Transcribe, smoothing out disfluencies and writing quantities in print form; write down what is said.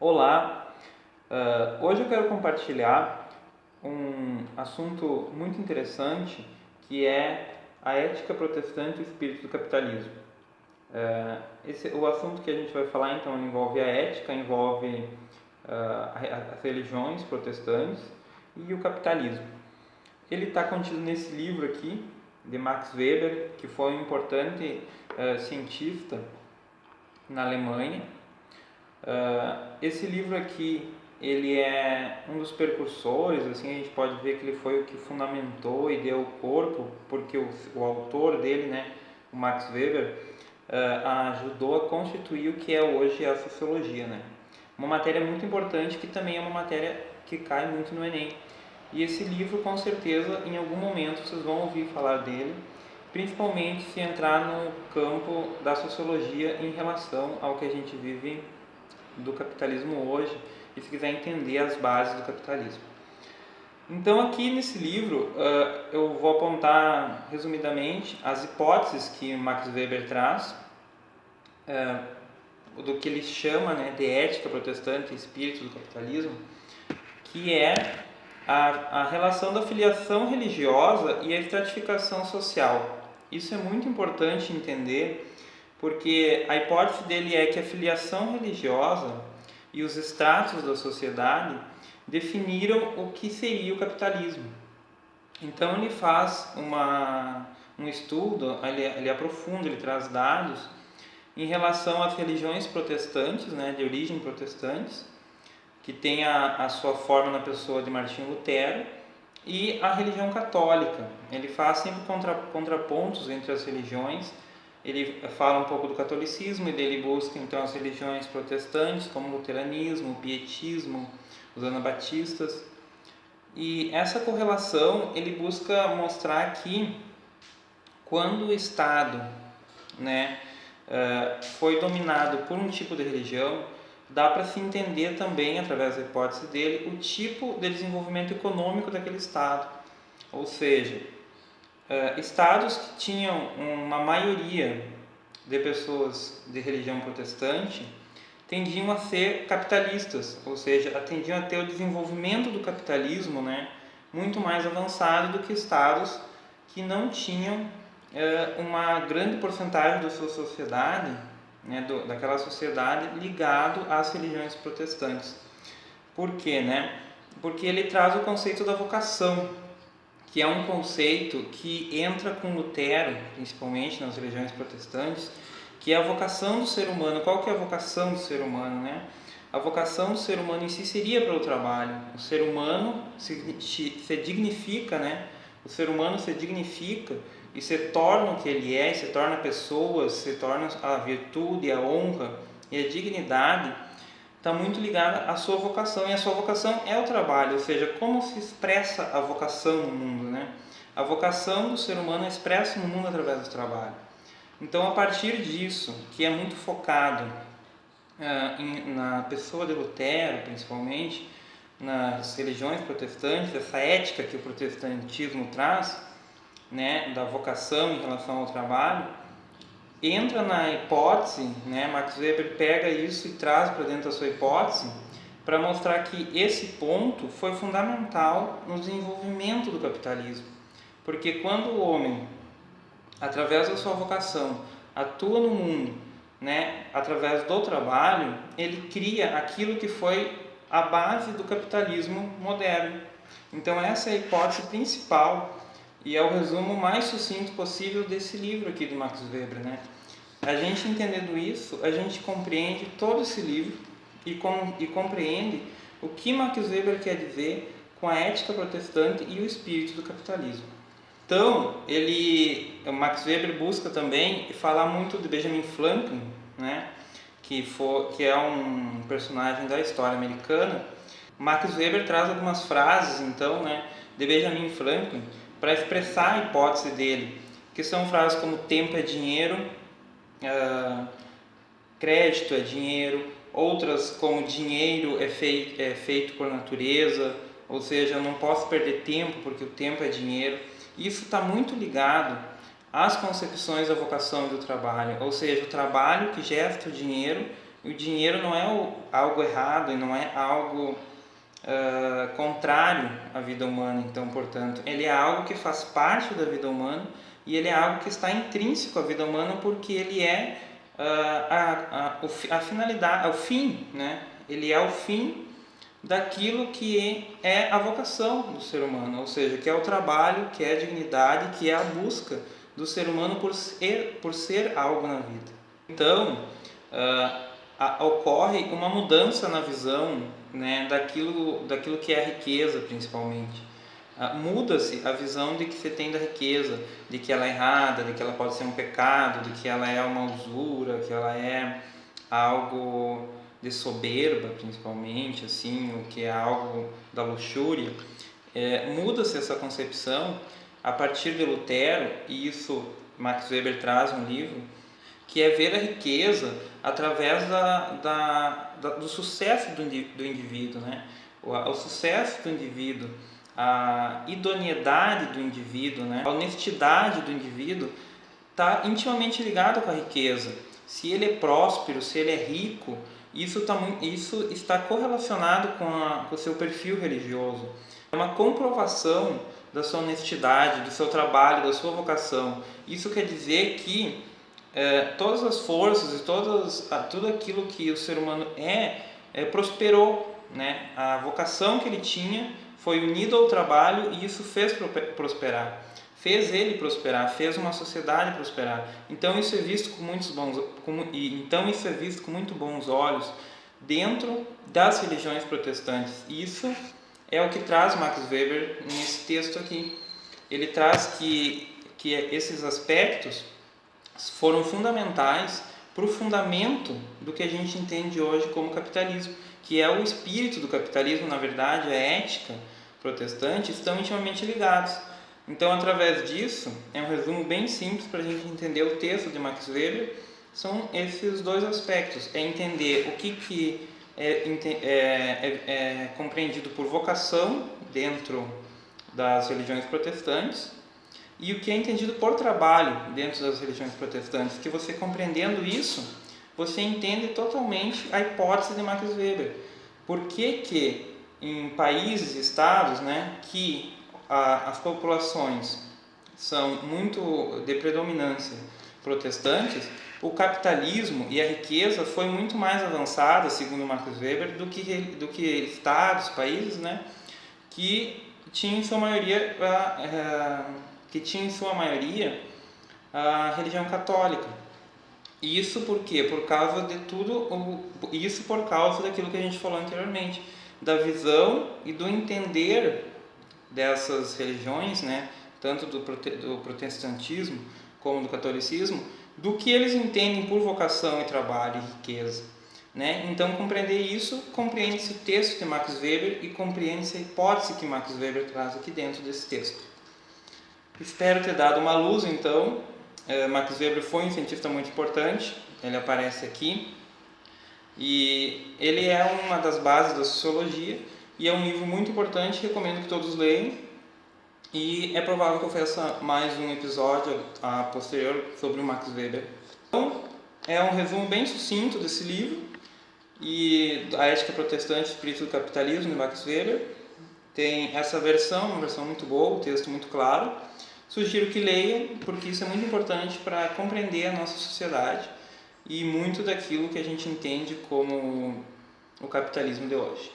Olá, hoje eu quero compartilhar um assunto muito interessante que é a ética protestante e o espírito do capitalismo. O assunto que a gente vai falar então envolve a ética, envolve as religiões protestantes e o capitalismo. Ele está contido nesse livro aqui de Max Weber, que foi um importante cientista na Alemanha. Esse livro aqui, ele é um dos precursores, assim, a gente pode ver que ele foi o que fundamentou e deu corpo, porque o autor dele, né, o Max Weber, ajudou a constituir o que é hoje a sociologia, né? Uma matéria muito importante que também é uma matéria que cai muito no Enem. E esse livro, com certeza, em algum momento vocês vão ouvir falar dele, principalmente se entrar no campo da sociologia em relação ao que a gente vive do capitalismo hoje e se quiser entender as bases do capitalismo. Então aqui nesse livro eu vou apontar resumidamente as hipóteses que Max Weber traz do que ele chama, né, de ética protestante e espírito do capitalismo, que é a relação da filiação religiosa e a estratificação social. Isso é muito importante entender, porque a hipótese dele é que a filiação religiosa e os estratos da sociedade definiram o que seria o capitalismo. Então ele faz um estudo, ele aprofunda, ele traz dados em relação às religiões protestantes, né, de origem protestantes, que tem a sua forma na pessoa de Martinho Lutero, e a religião católica. Ele faz sempre contrapontos entre as religiões. Ele fala um pouco do catolicismo e dele busca então as religiões protestantes, como o luteranismo, o pietismo, os anabatistas. E essa correlação ele busca mostrar que quando o Estado, né, foi dominado por um tipo de religião, dá para se entender também, através da hipótese dele, o tipo de desenvolvimento econômico daquele Estado. Ou seja, estados que tinham uma maioria de pessoas de religião protestante tendiam a ser capitalistas, ou seja, tendiam a ter o desenvolvimento do capitalismo, né, muito mais avançado do que estados que não tinham uma grande porcentagem da sua sociedade, né, daquela sociedade ligado às religiões protestantes. Por quê, né? Porque ele traz o conceito da vocação, que é um conceito que entra com Lutero, principalmente nas religiões protestantes, que é a vocação do ser humano. Qual que é a vocação do ser humano, né? A vocação do ser humano em si seria para o trabalho. O ser humano se dignifica, né? O ser humano se dignifica e se torna o que ele é, se torna pessoa, se torna a virtude, a honra e a dignidade, está muito ligada à sua vocação, e a sua vocação é o trabalho, ou seja, como se expressa a vocação no mundo, né? A vocação do ser humano é expressa no mundo através do trabalho. Então, a partir disso, que é muito focado na pessoa de Lutero, principalmente, nas religiões protestantes, essa ética que o protestantismo traz, né, da vocação em relação ao trabalho, entra na hipótese, né, Max Weber pega isso e traz para dentro da sua hipótese para mostrar que esse ponto foi fundamental no desenvolvimento do capitalismo. Porque quando o homem, através da sua vocação, atua no mundo, né, através do trabalho, ele cria aquilo que foi a base do capitalismo moderno. Então essa é a hipótese principal e é o resumo mais sucinto possível desse livro aqui do Max Weber, né? A gente entendendo isso, a gente compreende todo esse livro e compreende o que Max Weber quer dizer com a ética protestante e o espírito do capitalismo. Então, o Max Weber busca também falar muito de Benjamin Franklin, né? que é um personagem da história americana. Max Weber traz algumas frases, então, né, de Benjamin Franklin para expressar a hipótese dele, que são frases como tempo é dinheiro, crédito é dinheiro, outras como dinheiro é feito por natureza, ou seja, eu não posso perder tempo porque o tempo é dinheiro. Isso está muito ligado às concepções da vocação e do trabalho, ou seja, o trabalho que gesta o dinheiro o dinheiro não é algo errado e não é algo contrário à vida humana. Então, portanto, ele é algo que faz parte da vida humana e ele é algo que está intrínseco à vida humana porque ele é a finalidade, o fim, né? Ele é o fim daquilo que é a vocação do ser humano, ou seja, que é o trabalho, que é a dignidade, que é a busca do ser humano por ser algo na vida. Então, ocorre uma mudança na visão, né, daquilo que é a riqueza, principalmente. Muda-se a visão de que você tem da riqueza, de que ela é errada, de que ela pode ser um pecado, de que ela é uma usura, que ela é algo de soberba, principalmente, assim, o que é algo da luxúria. Muda-se essa concepção a partir de Lutero, e isso Max Weber traz no livro, que é ver a riqueza através do sucesso do indivíduo, né? O sucesso do indivíduo, a idoneidade do indivíduo, né? A honestidade do indivíduo está intimamente ligado com a riqueza. Se ele é próspero, se ele é rico, isso está correlacionado com o seu perfil religioso. É uma comprovação da sua honestidade, do seu trabalho, da sua vocação. Isso quer dizer que todas as forças e tudo aquilo que o ser humano prosperou, né? A vocação que ele tinha foi unida ao trabalho e isso fez prosperar. Fez ele prosperar, fez uma sociedade prosperar. Então isso é visto com muito bons olhos dentro das religiões protestantes. Isso é o que traz Max Weber nesse texto aqui. Ele traz que esses aspectos foram fundamentais para o fundamento do que a gente entende hoje como capitalismo, que é o espírito do capitalismo, na verdade, a ética protestante, estão intimamente ligados. Então, através disso, é um resumo bem simples para a gente entender o texto de Max Weber, são esses dois aspectos, é entender o que é compreendido por vocação dentro das religiões protestantes e o que é entendido por trabalho dentro das religiões protestantes, que você compreendendo isso, você entende totalmente a hipótese de Max Weber. Por que em países, estados, né, que as populações são muito de predominância protestantes, o capitalismo e a riqueza foi muito mais avançada, segundo Max Weber, do que estados, países, né, que tinham em sua maioria a religião católica. Isso por quê? Por causa daquilo que a gente falou anteriormente, da visão e do entender dessas religiões, né, tanto do protestantismo como do catolicismo, do que eles entendem por vocação e trabalho e riqueza, né? Então, compreender isso, compreende-se o texto de Max Weber e compreende-se a hipótese que Max Weber traz aqui dentro desse texto. Espero ter dado uma luz, então. Max Weber foi um cientista muito importante, ele aparece aqui, e ele é uma das bases da sociologia, e é um livro muito importante, recomendo que todos leiam, e é provável que eu faça mais um episódio posterior sobre o Max Weber. Então, é um resumo bem sucinto desse livro, e a Ética Protestante e o Espírito do Capitalismo, de Max Weber. Tem essa versão, uma versão muito boa, o texto muito claro. Sugiro que leia, porque isso é muito importante para compreender a nossa sociedade e muito daquilo que a gente entende como o capitalismo de hoje.